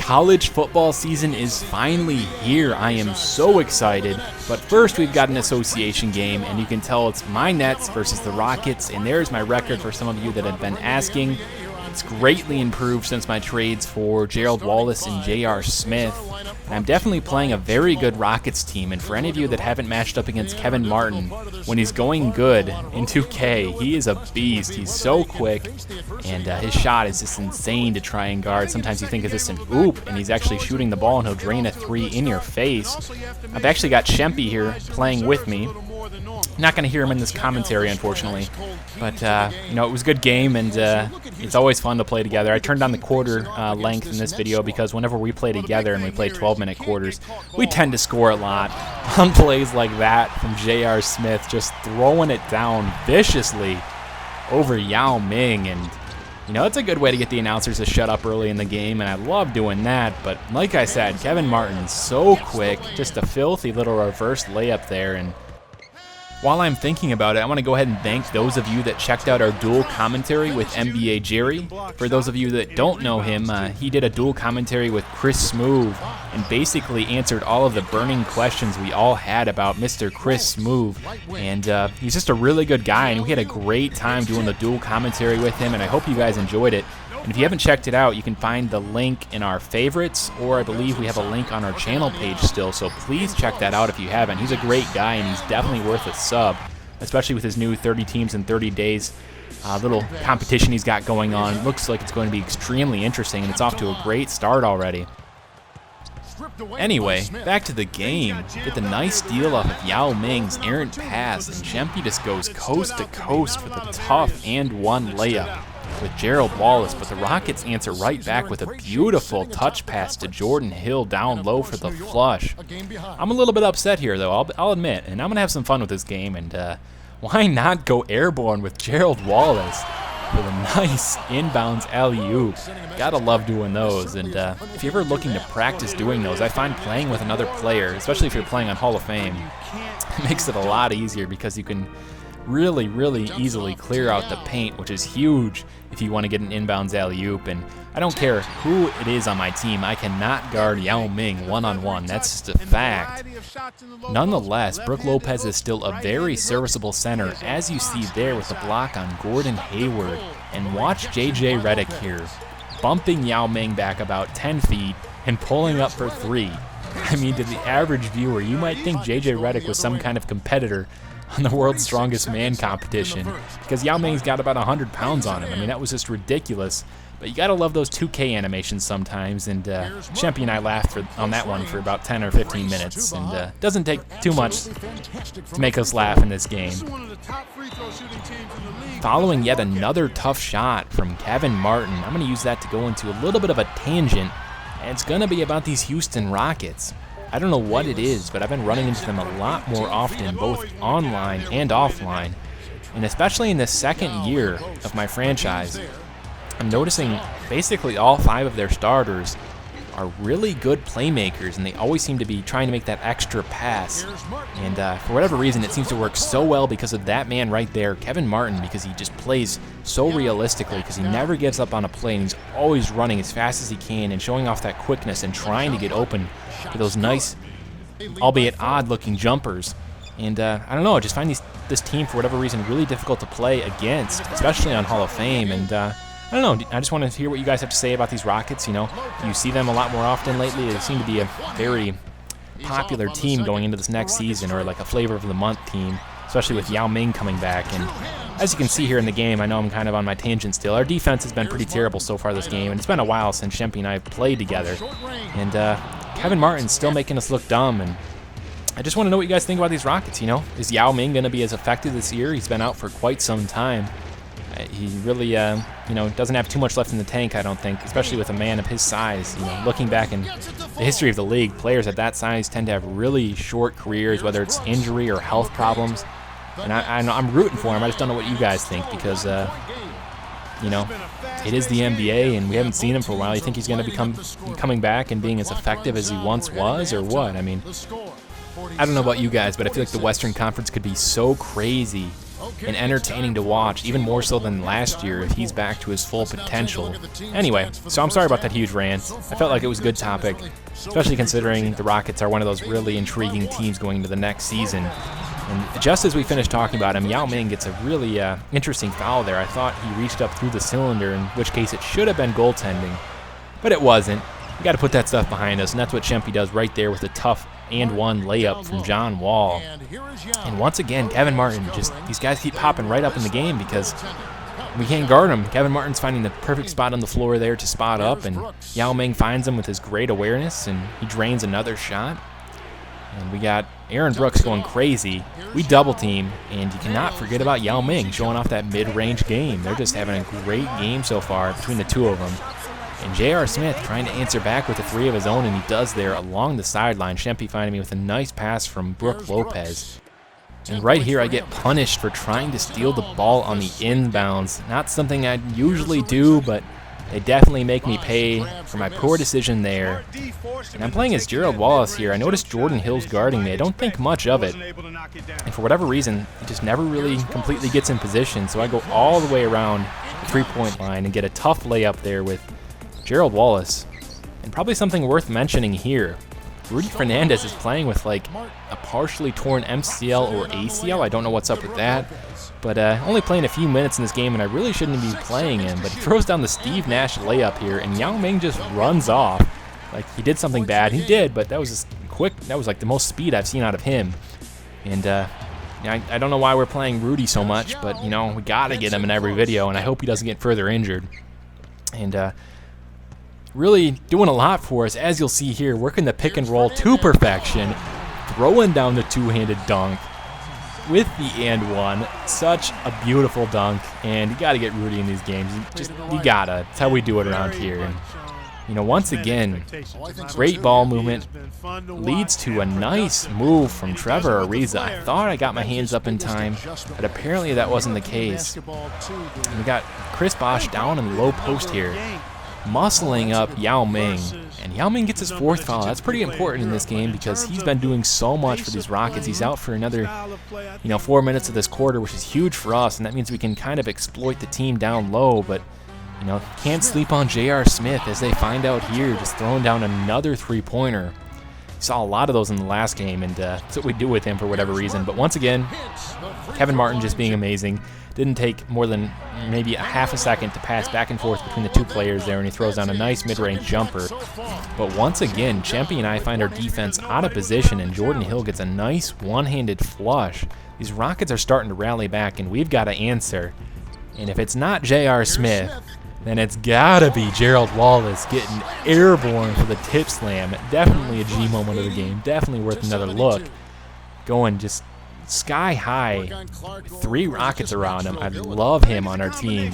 College football season is finally here. I am so excited. But first, we've got an association game, and you can tell it's my Nets versus the Rockets, and there's my record for some of you that have been asking. It's greatly improved since my trades for Gerald Wallace and J.R. Smith. And I'm definitely playing a very good Rockets team, and for any of you that haven't matched up against Kevin Martin, when he's going good in 2K, he is a beast. He's so quick, and his shot is just insane to try and guard. Sometimes you think it's just an oop, and he's actually shooting the ball, and he'll drain a three in your face. I've actually got Shempy here playing with me. Not going to hear him in this commentary, unfortunately. But, it was a good game, and it's always fun to play together. I turned on the quarter length in this video because whenever we play together and we play 12-minute quarters, we tend to score a lot on plays like that from J.R. Smith, just throwing it down viciously over Yao Ming. And, it's a good way to get the announcers to shut up early in the game, and I love doing that. But like I said, Kevin Martin's so quick, just a filthy little reverse layup there. And while I'm thinking about it, I want to go ahead and thank those of you that checked out our dual commentary with NBA Jerry. For those of you that don't know him, he did a dual commentary with Chris Smoove and basically answered all of the burning questions we all had about Mr. Chris Smoove. And he's just a really good guy, and we had a great time doing the dual commentary with him, and I hope you guys enjoyed it. And if you haven't checked it out, you can find the link in our favorites, or I believe we have a link on our channel page still, so please check that out if you haven't. He's a great guy, and he's definitely worth a sub, especially with his new 30 teams in 30 days little competition he's got going on. Looks like it's going to be extremely interesting, and it's off to a great start already. Anyway, back to the game. Get the nice steal off of Yao Ming's errant pass, and Shempy just goes coast to coast with a tough and one layup with Gerald Wallace, but the Rockets answer right back with a beautiful touch pass to Jordan Hill down low for the flush. I'm a little bit upset here, though, I'll admit, and I'm going to have some fun with this game, and why not go airborne with Gerald Wallace for the nice inbounds alley-oop? Gotta love doing those, and if you're ever looking to practice doing those, I find playing with another player, especially if you're playing on Hall of Fame, makes it a lot easier because you can really, really easily clear out the paint, which is huge if you want to get an inbounds alley-oop. And I don't care who it is on my team, I cannot guard Yao Ming one-on-one. That's just a fact. Nonetheless, Brook Lopez is still a very serviceable center, as you see there with the block on Gordon Hayward. And watch JJ Redick here, bumping Yao Ming back about 10 feet and pulling up for three. I mean, to the average viewer, you might think JJ Redick was some kind of competitor on the World's Strongest Man competition, because Yao Ming's got about 100 pounds on him. I mean, that was just ridiculous. But you gotta love those 2K animations sometimes, and Shempy and I laughed on that one for about 10 or 15 minutes, and doesn't take too much to make us laugh in this game. Following yet another tough shot from Kevin Martin, I'm gonna use that to go into a little bit of a tangent, and it's gonna be about these Houston Rockets. I don't know what it is, but I've been running into them a lot more often, both online and offline. And especially in the second year of my franchise, I'm noticing basically all 5 of their starters are really good playmakers, and they always seem to be trying to make that extra pass. And for whatever reason, it seems to work so well because of that man right there, Kevin Martin, because he just plays so realistically, because he never gives up on a play, and he's always running as fast as he can and showing off that quickness and trying to get open for those nice, albeit odd-looking jumpers. And I don't know, I just find this team, for whatever reason, really difficult to play against, especially on Hall of Fame. And I don't know, I just want to hear what you guys have to say about these Rockets. Do you see them a lot more often lately? They seem to be a very popular team going into this next season, or like a flavor of the month team, especially with Yao Ming coming back. And as you can see here in the game, I know I'm kind of on my tangent still. Our defense has been pretty terrible so far this game, and it's been a while since Shempy and I have played together. And Kevin Martin's still making us look dumb, and I just want to know what you guys think about these Rockets. Is Yao Ming going to be as effective this year? He's been out for quite some time. He really, doesn't have too much left in the tank, I don't think, especially with a man of his size. Looking back in the history of the league, players at that size tend to have really short careers, whether it's injury or health problems. And I'm rooting for him. I just don't know what you guys think, because, it is the NBA, and we haven't seen him for a while. You think he's going to become coming back and being as effective as he once was, or what? I mean, I don't know about you guys, but I feel like the Western Conference could be so crazy and entertaining to watch, even more so than last year if he's back to his full potential. Anyway, so I'm sorry about that huge rant. I felt like it was a good topic, especially considering the Rockets are one of those really intriguing teams going into the next season. And just as we finished talking about him, Yao Ming gets a really interesting foul there. I thought he reached up through the cylinder, in which case it should have been goaltending, but it wasn't. We got to put that stuff behind us, and that's what Shempy does right there with a tough and one layup from John Wall. And once again, Kevin Martin, just these guys keep popping right up in the game because we can't guard him. Kevin Martin's finding the perfect spot on the floor there to spot up, and Yao Ming finds him with his great awareness, and he drains another shot. And we got Aaron Brooks going crazy. We double team, and you cannot forget about Yao Ming showing off that mid-range game. They're just having a great game so far between the two of them. And J.R. Smith trying to answer back with a three of his own, and he does there along the sideline. Shempy finding me with a nice pass from Brook Lopez. And right here I get punished for trying to steal the ball on the inbounds. Not something I usually do, but they definitely make me pay for my poor decision there. And I'm playing as Gerald Wallace here. I noticed Jordan Hill's guarding me. I don't think much of it. And for whatever reason, he just never really completely gets in position. So I go all the way around the three-point line and get a tough layup there with Gerald Wallace. And probably something worth mentioning here, Rudy Fernandez is playing with like a partially torn MCL or ACL. I don't know what's up with that. But only playing a few minutes in this game, and I really shouldn't be playing him. But he throws down the Steve Nash layup here, and Yao Ming just runs off. Like he did something bad. He did, but that was just quick. That was like the most speed I've seen out of him. And I don't know why we're playing Rudy so much, but you know, we gotta get him in every video, and I hope he doesn't get further injured. And really doing a lot for us, as you'll see here, working the pick and roll to perfection, throwing down the two-handed dunk with the and one. Such a beautiful dunk, and you got to get Rudy in these games. You gotta. That's how we do it around here. And, you know, once again, great ball movement leads to a nice move from Trevor Ariza. I thought I got my hands up in time, but apparently that wasn't the case. And we got Chris Bosh down in the low post here, muscling up Yao Ming, and Yao Ming gets his fourth foul. That's pretty important in this game because he's been doing so much for these Rockets. He's out for another, 4 minutes of this quarter, which is huge for us, and that means we can kind of exploit the team down low, but, can't sleep on J.R. Smith as they find out here, just throwing down another three-pointer. Saw a lot of those in the last game, and that's what we do with him for whatever reason. But once again, Kevin Martin just being amazing. Didn't take more than maybe a half a second to pass back and forth between the two players there, and he throws down a nice mid-range jumper. But once again, Shempy and I find our defense out of position, and Jordan Hill gets a nice one-handed flush. These Rockets are starting to rally back, and we've got to answer. And if it's not J.R. Smith, then it's gotta be Gerald Wallace getting airborne for the tip slam. Definitely a G moment of the game. Definitely worth another look. Going just sky high. 3 Rockets around him. I love him on our team.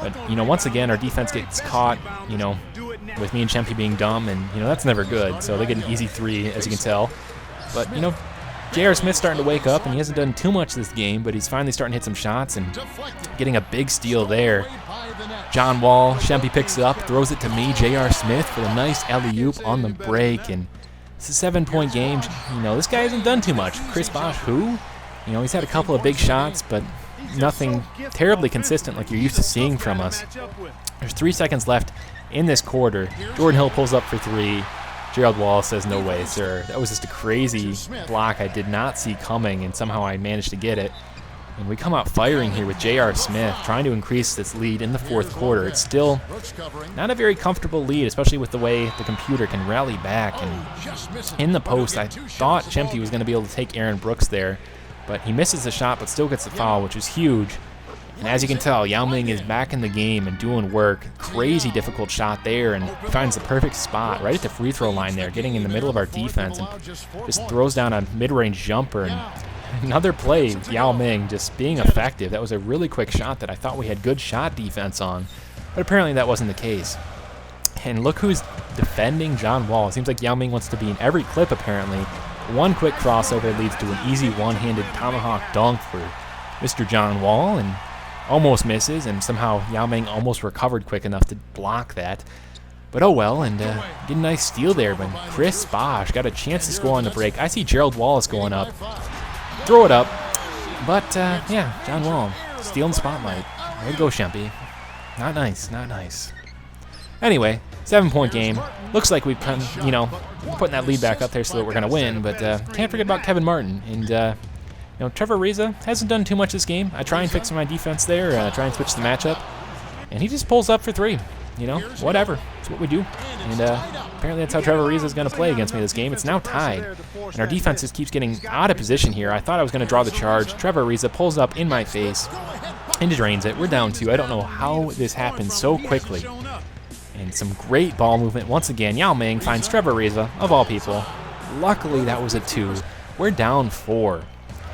But, once again, our defense gets caught, with me and Shempy being dumb, and, that's never good. So they get an easy 3, as you can tell. But, J.R. Smith's starting to wake up, and he hasn't done too much this game, but he's finally starting to hit some shots and getting a big steal there. John Wall, Shempy picks it up, throws it to me, J.R. Smith, for a nice alley-oop on the break, and it's a 7-point game. This guy hasn't done too much. Chris Bosh, who? He's had a couple of big shots, but nothing terribly consistent like you're used to seeing from us. There's 3 seconds left in this quarter. Jordan Hill pulls up for 3. Gerald Wallace says, "No way, sir." That was just a crazy block I did not see coming, and somehow I managed to get it. And we come out firing here with J.R. Smith, trying to increase this lead in the fourth quarter. It's still not a very comfortable lead, especially with the way the computer can rally back. And in the post, I thought Shempy was going to be able to take Aaron Brooks there, but he misses the shot but still gets the foul, which is huge. And as you can tell, Yao Ming is back in the game and doing work. Crazy difficult shot there, and finds the perfect spot right at the free throw line there, getting in the middle of our defense, and just throws down a mid-range jumper. And another play with Yao Ming just being effective. That was a really quick shot that I thought we had good shot defense on, but apparently that wasn't the case. And look who's defending John Wall. It seems like Yao Ming wants to be in every clip apparently. One quick crossover leads to an easy one-handed tomahawk dunk for Mr. John Wall, and almost misses, and somehow Yao Ming almost recovered quick enough to block that. But oh well, and get a nice steal there when Chris Bosh got a chance to score on the break. I see Gerald Wallace going up. Throw it up. But, yeah, John Wall stealing the spotlight. Way to go, Shempy. Not nice, not nice. Anyway, 7-point game. Looks like we've come, you know, putting that lead back up there so that we're going to win, but can't forget about Kevin Martin. And, you know, Trevor Ariza hasn't done too much this game. I try and fix my defense there, try and switch the matchup, and he just pulls up for 3. You know, whatever. It's what we do. And apparently that's how Trevor Ariza is going to play against me this game. It's now tied, and our defense just keeps getting out of position here. I thought I was going to draw the charge. Trevor Ariza pulls up in my face and drains it. We're down 2. I don't know how this happened so quickly. And some great ball movement. Once again, Yao Ming finds Trevor Ariza, of all people. Luckily, that was a 2. We're down 4.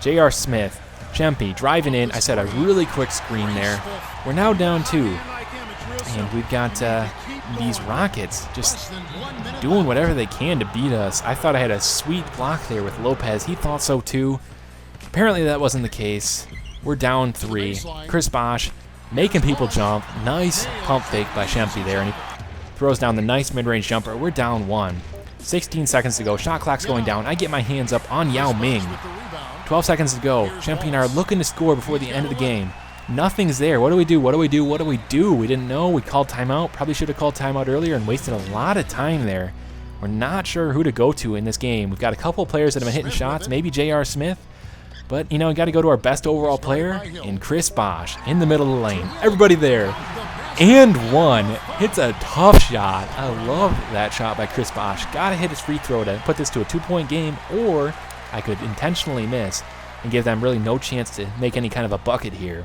J.R. Smith, Shempy driving in. I set a really quick screen there. We're now down 2. And we've got these Rockets just doing whatever they can to beat us. I thought I had a sweet block there with Lopez. He thought so too. Apparently that wasn't the case. We're down 3. Chris Bosh making people jump. Nice pump fake by Shempy there. And he throws down the nice mid-range jumper. We're down 1. 16 seconds to go. Shot clock's going down. I get my hands up on Yao Ming. 12 seconds to go. Shempy and I are looking to score before the end of the game. Nothing's there. What do we do? What do we do? What do we do? We didn't know. We called timeout. Probably should have called timeout earlier and wasted a lot of time there. We're not sure who to go to in this game. We've got a couple players that have been hitting shots. Maybe J.R. Smith. But, you know, we got to go to our best overall player in Chris Bosh in the middle of the lane. Everybody there. And 1. Hits a tough shot. I love that shot by Chris Bosh. Got to hit his free throw to put this to a 2-point game, or I could intentionally miss and give them really no chance to make any kind of a bucket here.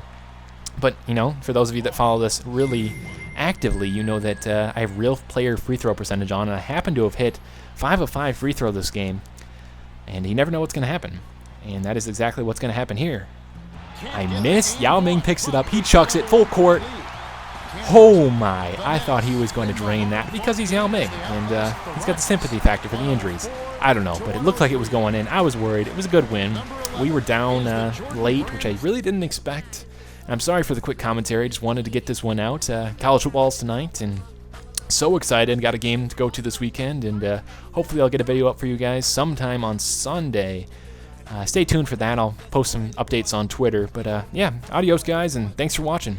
But, you know, for those of you that follow this really actively, you know that I have real player free throw percentage on, and I happen to have hit 5 of 5 free throw this game. And you never know what's going to happen. And that is exactly what's going to happen here. I miss. Yao Ming picks it up. He chucks it full court. Oh, my. I thought he was going to drain that because he's Yao Ming. And he's got the sympathy factor for the injuries. I don't know, but it looked like it was going in. I was worried. It was a good win. We were down late, which I really didn't expect. I'm sorry for the quick commentary. Just wanted to get this one out. College football's tonight, and so excited. Got a game to go to this weekend, and hopefully I'll get a video up for you guys sometime on Sunday. Stay tuned for that. I'll post some updates on Twitter. But yeah, adios, guys, and thanks for watching.